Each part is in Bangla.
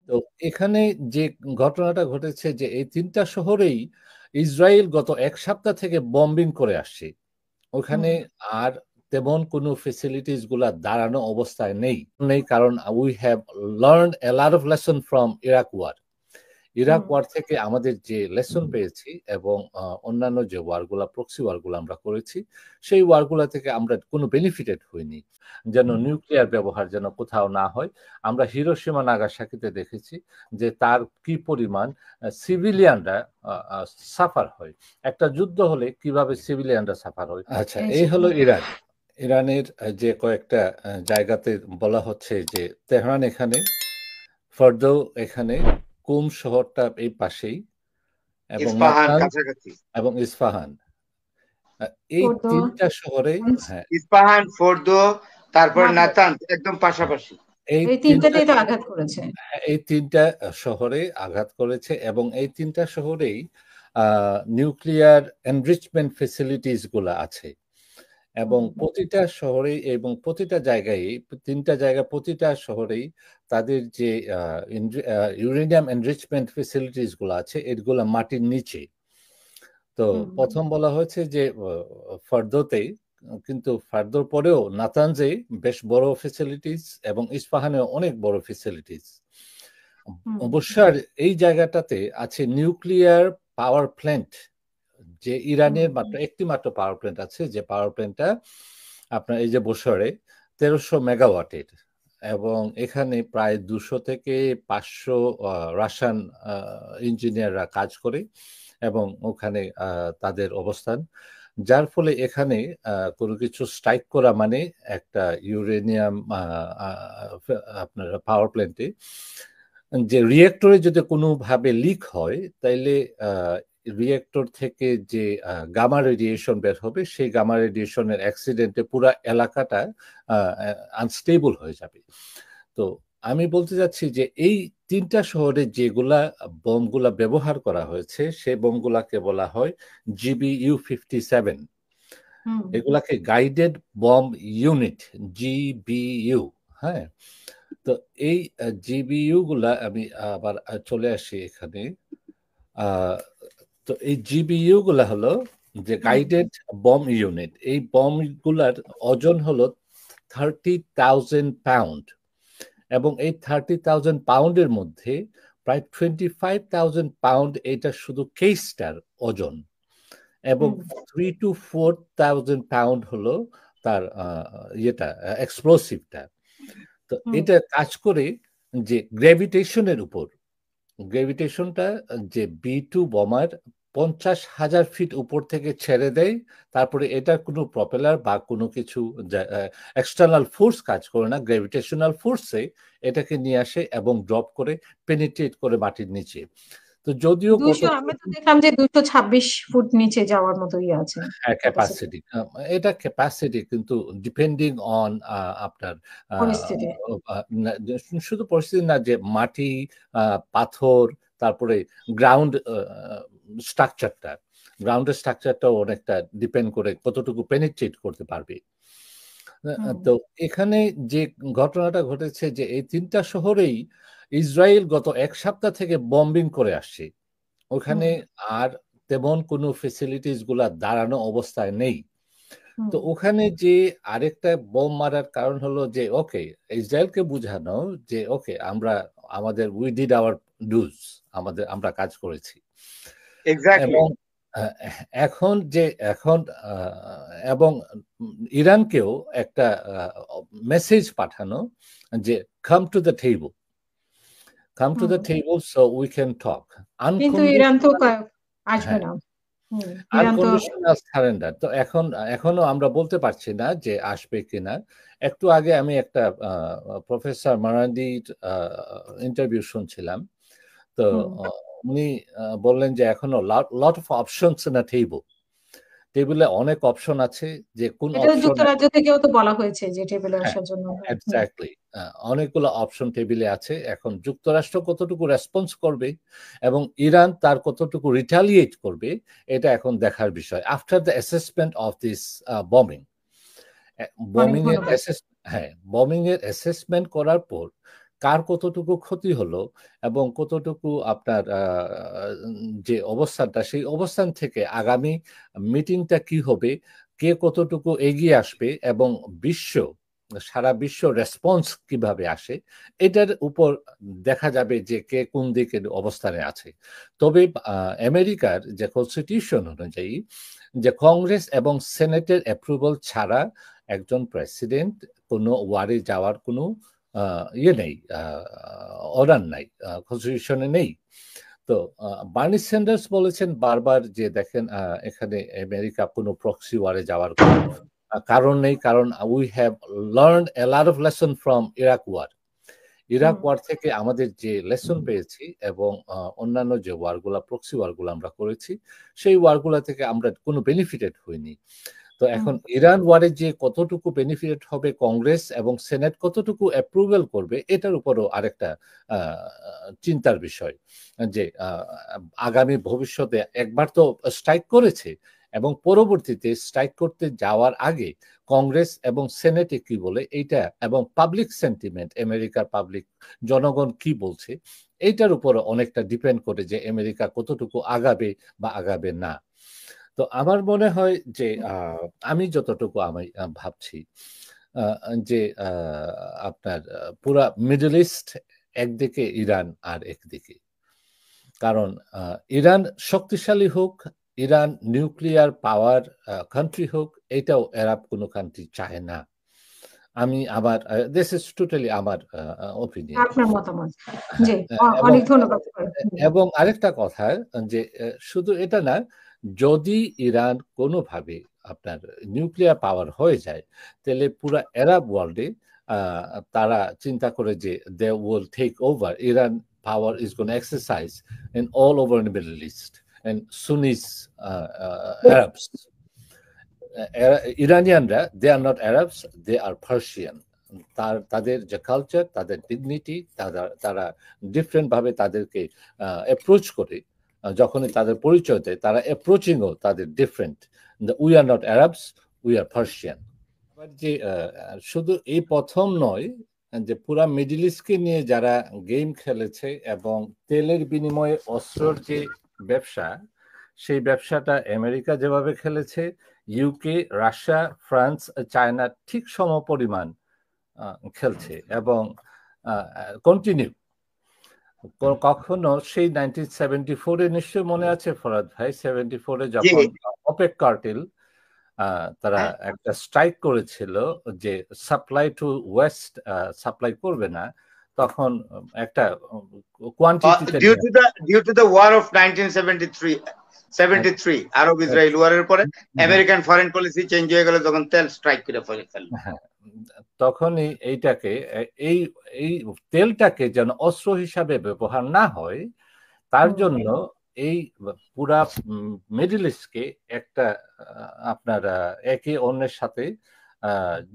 তো এখানে যে ঘটনাটা ঘটেছে যে এই তিনটা শহরেই ইসরায়েল গত এক সপ্তাহ থেকে বম্বিং করে আসছে। ওখানে আর তেমন কোনো ফেসিলিটিস গুলা দাঁড়ানো অবস্থায় নেই নেই কারণ we have learn a lot of lesson from Iraq war. Iraq war থেকে আমাদের যে লেসন পেয়েছি এবং অন্যান্য যে ওয়ারগুলা প্রক্সি ওয়ারগুলো আমরা করেছি সেই ওয়ারগুলা থেকে আমরা কোনো বেনিফিটেড হইনি। যেন নিউক্লিয়ার ব্যবহার যেন কোথাও না হয়। আমরা হিরোশিমা নাগাসাকিতে দেখেছি যে তার কি পরিমাণ সিভিলিয়ানরা সাফার হয়। একটা যুদ্ধ হলে কিভাবে সিভিলিয়ানরা সাফার হয়। আচ্ছা, এই হলো ইরান। ইরানের যে কয়েকটা জায়গাতে বলা হচ্ছে যে তেহরান এখানে, ফর্দো এখানে, কুম শহরটা এই পাশেই এবং ইস্পাহান নাতান কাছাকাছি। এবং ইস্পাহান। এই তিনটা শহরে, হ্যাঁ, ইস্পাহান, ফোর্দো, তারপরে নাতান, নাতানজ একদম পাশাপাশি। এই এই তিনটা তিনটাতেই তো আঘাত করেছে। এই তিনটা শহরে আঘাত করেছে এবং এই তিনটা শহরেই নিউক্লিয়ার এনরিচমেন্ট ফেসিলিটিস গুলো আছে এবং প্রতিটা শহরে এবং প্রতিটা জায়গায় তিনটা জায়গা প্রতিটা শহরেই তাদের যে ইউরেনিয়াম এনরিচমেন্ট ফেসিলিটিস গুলো আছে এগুলো মাটির নিচে। তো প্রথম বলা হয়েছে যে ফর্দোতে, কিন্তু ফর্দোর পরেও নাতানজে বেশ বড় ফেসিলিটিস এবং ইস্পাহানে অনেক বড় ফেসিলিটিস। অবশ্যই এই জায়গাটাতে আছে নিউক্লিয়ার পাওয়ার প্ল্যান্ট, যে ইরানের মাত্র একটি মাত্র পাওয়ার প্ল্যান্ট আছে, যে পাওয়ার প্ল্যান্টটা আপনার এই যে বছরে 1300 মেগাওয়াটের এবং এখানে প্রায় 200 থেকে 500 রাশিয়ান ইঞ্জিনিয়াররা কাজ করে এবং ওখানে তাদের অবস্থান, যার ফলে এখানে কোনো কিছু স্ট্রাইক করা মানে একটা ইউরেনিয়াম আপনার পাওয়ার প্ল্যান্টে যে রিয়েক্টরে যদি কোনোভাবে লিক হয় তাইলে রিয়েক্টর থেকে যে গামা রেডিয়েশন বের হবে সেই গামা রেডিয়েশনের অ্যাক্সিডেন্টে পুরো এলাকাটা আনস্টেবল হয়ে যাবে। তো আমি বলতে যাচ্ছি যে এই তিনটা শহরে যেগুলা বোমগুলা ব্যবহার করা হয়েছে সেই বোমগুলাকে বলা হয় GBU-57। এগুলাকে গাইডেড বম ইউনিট, GBU। হ্যাঁ, তো এই GBU গুলা আমি আবার চলে আসি এখানে। তো এই GBU গুলা হলো যে গাইডেড বম ইউনিট। এই বম গুলার ওজন হলো 30,000 পাউন্ড এবং এই 30,000 পাউন্ডের মধ্যে প্রায় 25,000 পাউন্ড এটা শুধু কেসটার ওজন এবং 3 to 4,000 পাউন্ড হলো তার ইয়েটা এক্সপ্লোসিভটা। তো এটা কাজ করে যে গ্র্যাভিটেশনের উপর, গ্র্যাভিটেশনটা যে B2 বোমার 50,000 ফিট উপর থেকে ছেড়ে দেয়, তারপরে এটার কোনো প্রপেলার বা কোনো কিছু এক্সটার্নাল ফোর্স কাজ করে না, গ্র্যাভিটেশনাল ফোর্সে এটাকে নিয়ে আসে এবং ড্রপ করে পেনিট্রেট করে মাটির নিচে। তো যদিও আমি তো দেখলাম যে 226 ফুট নিচে যাওয়ার মতো আছে ক্যাপাসিটি, এটা ক্যাপাসিটি, কিন্তু ডিপেন্ডিং অন আপনার পরিস্থিতি, শুধু পরিস্থিতি না, যে মাটি, পাথর, তারপরে গ্রাউন্ড স্ট্রাকচারটা, গ্রাউন্ডের স্ট্রাকচারটাও অনেকটা ডিপেন্ড করে কতটুকু পেনিট্রেট করতে পারবে। তো এখানে যে ঘটনাটা ঘটেছে যে এই তিনটা শহরেই ইসরায়েল গত এক সপ্তাহ থেকে বম্বিং করে আসছে। ওখানে আর তেমন কোনো ফেসিলিটিস গুলা দাঁড়ানো অবস্থায় নেই। তো ওখানে যে আরেকটা বোম মারার কারণ হলো যে ওকে, ইসরায়েলকে বুঝানো যে ওকে আমরা আমাদের উই ডিড আওয়ার ডুজ, আমরা কাজ করেছি। এবং এখন যে এখন এবং ইরানকেও একটা মেসেজ পাঠানো যে come to the table, come to the table so we can talk. কিন্তু ইরান তো আসবে না, আনকন্ডিশনাল সারেন্ডার। তো এখনো আমরা বলতে পারছি না যে আসবে কিনা। একটু আগে আমি একটা প্রফেসর মারান্ডির ইন্টারভিউ শুনছিলাম। তো উনি বললেন যে এখনো lot of options in a table, টেবিলে অনেক অপশন আছে, যে কোন অপশন। যুক্তরাজ্য থেকেও তো বলা হয়েছে যে টেবিলে আসার জন্য। এক্স্যাক্টলি, অনেকগুলো অপশন টেবিলে আছে। এখন যুক্তরাষ্ট্র কতটুকু রেসপন্স করবে এবং ইরান তার কতটুকু রিটালিয়েট করবে, এটা এখন দেখার বিষয়। After the assessment of this বমিং, বমিং এর অ্যাসেসমেন্ট করার পর কার কতটুকু ক্ষতি হলো এবং কতটুকু আপনার যে অবস্থানটা, সেই অবস্থান থেকে আগামী মিটিংটা কি হবে, কে কতটুকু এগিয়ে আসবে এবং সারা বিশ্ব রেসপন্স কিভাবে আসে, এটার উপর দেখা যাবে যে কে কোন দিকের অবস্থানে আছে। তবে আমেরিকার যে কনস্টিটিউশন অনুযায়ী যে কংগ্রেস এবং সেনেটের অ্যাপ্রুভাল ছাড়া একজন প্রেসিডেন্ট কোনো ওয়ারে যাওয়ার কোনো ইয়ে নেই, অর্ডার নাই, কনস্টিটিউশনে নেই। তো বার্নি স্যান্ডার্স বলেছেন বারবার যে দেখেন এখানে আমেরিকা কোনো প্রক্সি ওয়ারে যাওয়ার কোনো কারণ নেই, কারণ we have learned a lot of lesson from Iraq war. Iraq war থেকে আমাদের যে লেসন পেয়েছি এবং অন্যান্য যে ওয়ারগুলা, প্রক্সি ওয়ারগুলো আমরা করেছি, সেই ওয়ারগুলা থেকে আমরা কোনো বেনিফিটেড হইনি। তো এখন ইরান ওয়ারে যে কতটুকু বেনিফিট হবে, কংগ্রেস এবং সেনেট কতটুকু অ্যাপ্রুভাল করবে, এটার উপরও আরেকটা চিন্তার বিষয়। যে আগামী ভবিষ্যতে একবার তো স্ট্রাইক করেছে এবং পরবর্তীতে স্ট্রাইক করতে যাওয়ার আগে কংগ্রেস এবং সেনেটে কি বলে এইটা, এবং পাবলিক সেন্টিমেন্ট, আমেরিকার পাবলিক জনগণ কি বলছে, এইটার উপর অনেকটা ডিপেন্ড করে যে আমেরিকা কতটুকু আগাবে বা আগাবে না। তো আমার মনে হয় যে আমি যতটুকু আমি ভাবছি যে আপনার পুরা মিডল ইস্ট একদিকে, ইরান আর একদিকে। কারণ ইরান শক্তিশালী হোক, ইরান নিউক্লিয়ার পাওয়ার কান্ট্রি হোক, এটাও আরব কোনো কান্ট্রি চায় না। আমি আমার দিস ইজ টোটালি আমার ওপিনিয়ন। আপনার মতামত। জি, অনেক ধন্যবাদ। এবং আরেকটা কথা যে শুধু এটা না, যদি ইরান কোনোভাবে আপনার নিউক্লিয়ার পাওয়ার হয়ে যায়, তাহলে পুরো আরব ওয়ার্ল্ডে তারা চিন্তা করে যে they will take over, Iran power is going to exercise in all over the Middle East and Sunnis Arabs. Iranianরা, they are not Arabs, they are Persian. তাদের যে কালচার, তাদের ডিগনিটি, তারা ডিফারেন্ট ভাবে তাদেরকে অ্যাপ্রোচ করে, যখনই তাদের পরিচয় দেয়, তারা অ্যাপ্রোচিংও তাদের different. We are not Arabs, we are Persian. যে শুধু এই প্রথম নয় যে পুরা মিডল ইস্টকে নিয়ে যারা গেম খেলেছে এবং তেলের বিনিময়ে অস্ত্রের যে ব্যবসা, সেই ব্যবসাটা আমেরিকা যেভাবে খেলেছে, ইউকে, রাশিয়া, ফ্রান্স, চায়না ঠিক সমপরিমাণ খেলছে এবং কন্টিনিউ। কখনো সেই 1974-এ নিশ্চয় মনে আছে ফরাদ ভাই, 74-এ যখন ওপেক কার্টেল তারা একটা স্ট্রাইক করেছিল যে সাপ্লাই টু ওয়েস্ট সাপ্লাই করবে না, তখন একটা কোয়ান্টিটিতে due to the war of 1973 Arab Israel ওয়ারের পরে আমেরিকান ফরেন পলিসি চেঞ্জ হয়ে গেল, যখন তেল স্ট্রাইক করে ফেলল, তখনই এইটাকে এই তেলটাকে যেন অস্ত্র হিসাবে ব্যবহার না হয়, তার জন্য এই পুরা মিডল ইস্টকে একটা আপনার একে অন্যের সাথে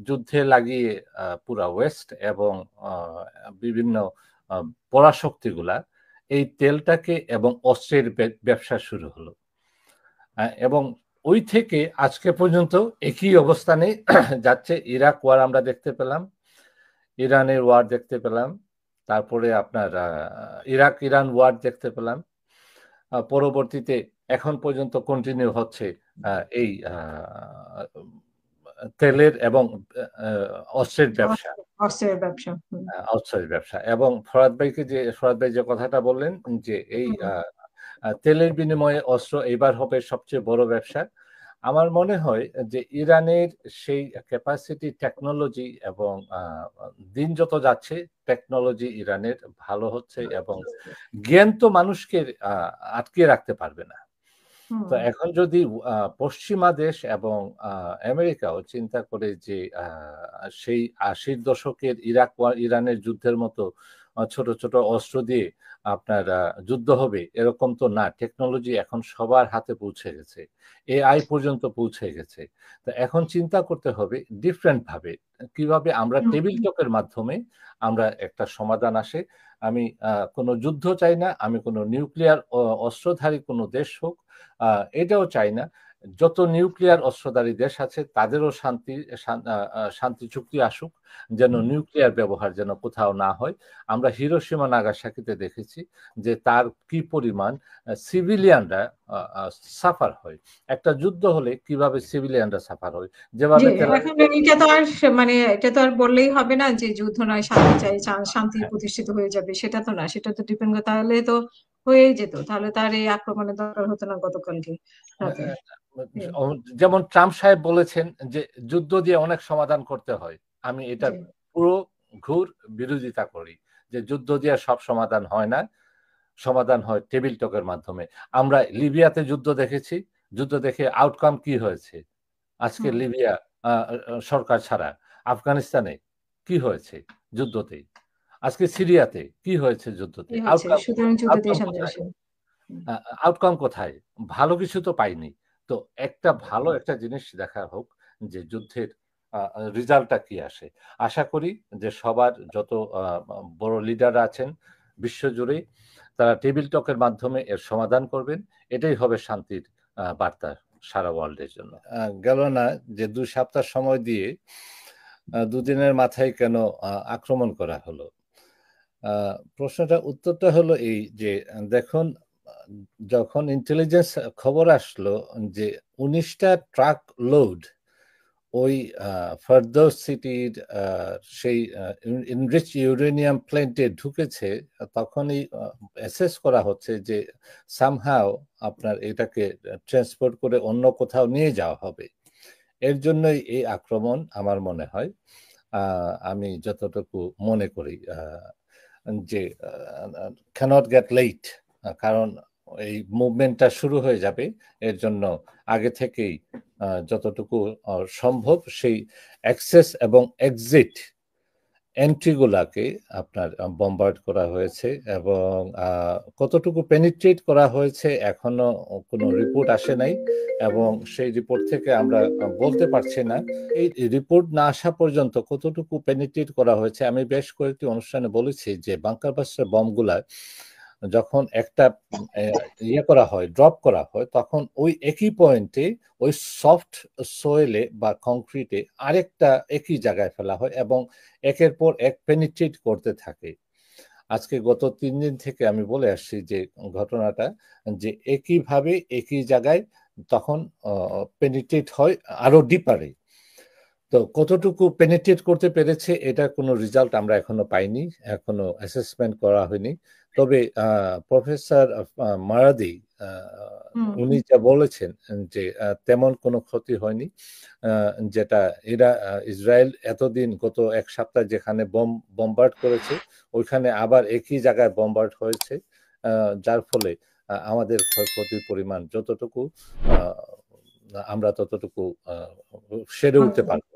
যুদ্ধে লাগিয়ে পুরা ওয়েস্ট এবং বিভিন্ন পরাশক্তিগুলা এই তেলটাকে এবং অস্ত্রের ব্যবসা শুরু হলো। এবং ওই থেকে আজকে পর্যন্ত একই অবস্থানে যাচ্ছে। ইরাক ওয়ার আমরা দেখতে পেলাম, ইরানের ওয়ার দেখতে পেলাম, তারপরে আপনার ইরাক ইরান ওয়ার দেখতে পেলাম, পরবর্তীতে এখন পর্যন্ত কন্টিনিউ হচ্ছে এই তেলের এবং অস্ত্রের ব্যবসা। এবং ফরাদ ভাই যে কথাটা বললেন যে এই তেলের বিনিময়ে অস্ত্র এইবার হবে সবচেয়ে বড় ব্যবসা। আমার মনে হয় যে ইরানের সেই ক্যাপাসিটি, টেকনোলজি এবং দিন যত যাচ্ছে টেকনোলজি ইরানের ভালো হচ্ছে এবং জ্ঞান তো মানুষকে আটকে রাখতে পারবে না। তো এখন যদি পশ্চিমা দেশ এবং আমেরিকাও চিন্তা করে যে সেই 80-র দশকের ইরানের যুদ্ধের মতো ছোট ছোট অস্ত্র দিয়ে আপনার যুদ্ধ হবে, এরকম তো না। টেকনোলজি এখন সবার হাতে পৌঁছে গেছে, এআই পর্যন্ত পৌঁছে গেছে। তো এখন চিন্তা করতে হবে ডিফারেন্ট ভাবে কিভাবে আমরা টেবিল টকের মাধ্যমে আমরা একটা সমাধান আসে। আমি কোনো যুদ্ধ চাই না, আমি কোনো নিউক্লিয়ার অস্ত্রধারী কোনো দেশ হোক এটাও চাই না। যত নিউক্লিয়ার অস্ত্রধারী দেশ আছে তাদেরও শান্তি চুক্তি আসুক, যেন নিউক্লিয়ার ব্যবহার যেন কোথাও না হয়। আমরা হিরোশিমা নাগাসাকিতে দেখেছি যে তার কি পরিমাণ সিভিলিয়ানরা সাফার হয়। একটা যুদ্ধ হলে কিভাবে সিভিলিয়ানরা সাফার হয়, যেভাবে এখন এটা তো আর মানে এটা তো আর বললেই হবে না যে যুদ্ধ নয় শান্তি চাই, শান্তি প্রতিষ্ঠিত হয়ে যাবে, সেটা তো না, সেটা তো ডিপেন্ড করে, তাহলে তো হয়েই যেত, তাহলে তার এই আক্রমণের দরকার হতো না গতকালকে রাতে। যেমন ট্রাম্প সাহেব বলেছেন যে যুদ্ধ দিয়ে অনেক সমাধান করতে হয়। আমি এটা পুরো ঘুর বিরোধিতা করি যে যুদ্ধ দিয়ে সব সমাধান হয় না, সমাধান হয় টেবিল টকের মাধ্যমে। আমরা লিবিয়াতে যুদ্ধ দেখেছি, যুদ্ধ দেখে আউটকাম কি হয়েছে? আজকে লিবিয়া সরকার ছাড়া। আফগানিস্তানে কি হয়েছে যুদ্ধতে? আজকে সিরিয়াতে কি হয়েছে যুদ্ধতে? আউটকাম কোথায়? ভালো কিছু তো পাইনি। তো ভালো একটা জিনিস দেখা হোক যে যুদ্ধের রেজাল্টটা কি আসে। আশা করি যে সবার যত বড় লিডার আছেন বিশ্বজুড়ে তারা টেবিল টকের মাধ্যমে এর সমাধান করবেন। এটাই হবে শান্তির বার্তা সারা ওয়ার্ল্ডের জন্য। গেল না যে 2 সপ্তাহ সময় দিয়ে দুদিনের মাথায় কেন আক্রমণ করা হলো? প্রশ্নটা উত্তরটা হলো এই যে দেখুন, যখন ইন্টেলিজেন্স খবর আসলো যে 19টা ট্রাক লোড ওই ফারদৌস সিটির সেই এনরিচ ইউরেনিয়াম প্ল্যান্টে ঢুকেছে, তখনই অ্যাসেস করা হচ্ছে যে সামহাও আপনার এটাকে ট্রান্সপোর্ট করে অন্য কোথাও নিয়ে যাওয়া হবে। এর জন্যই এই আক্রমণ আমার মনে হয়। আমি যতটুকু মনে করি যে ক্যানট গেট লেট, কারণ এই মুভমেন্টটা শুরু হয়ে যাবে। এর জন্য আগে থেকেই যতটুকু সম্ভব সেই অ্যাক্সেস এবং এক্সিট এন্ট্রিগুলাকে আপনার বম্বার্ড করা হয়েছে, এবং কতটুকু পেনিট্রেট করা হয়েছে এখনো কোনো রিপোর্ট আসে নাই, এবং সেই রিপোর্ট থেকে আমরা বলতে পারছি না। এই রিপোর্ট না আসা পর্যন্ত কতটুকু পেনিট্রেট করা হয়েছে, আমি বেশ কয়েকটি অনুষ্ঠানে বলেছি যে বাংকার বাস্টার বমগুলা যখন একটা করা হয়, ড্রপ করা হয়, তখন ওই একই পয়েন্টে ওই সফট সোয়েলে বা কংক্রিটে আরেকটা একই জায়গায় ফেলা হয় এবং একের পর এক পেনিট্রেট করতে থাকে। আজকে গত 3 দিন থেকে আমি বলে আসছি যে ঘটনাটা যে একইভাবে একই জায়গায় তখন পেনিট্রেট হয় আরো ডিপারে। তো কতটুকু পেনিট্রেট করতে পেরেছে এটা কোনো রেজাল্ট আমরা এখনো পাইনি, এখনো অ্যাসেসমেন্ট করা হয়নি। তবে প্রফেসর মারাদি উনি যা বলেছেন যে তেমন কোনো ক্ষতি হয়নি, যেটা ইসরায়েল এতদিন গত 1 সপ্তাহ যেখানে বম্বার্ড করেছে ওইখানে আবার একই জায়গায় বম্বার্ড হয়েছে, যার ফলে আমাদের ক্ষয়ক্ষতির পরিমাণ যতটুকু আমরা ততটুকু সেরে উঠতে পারবো।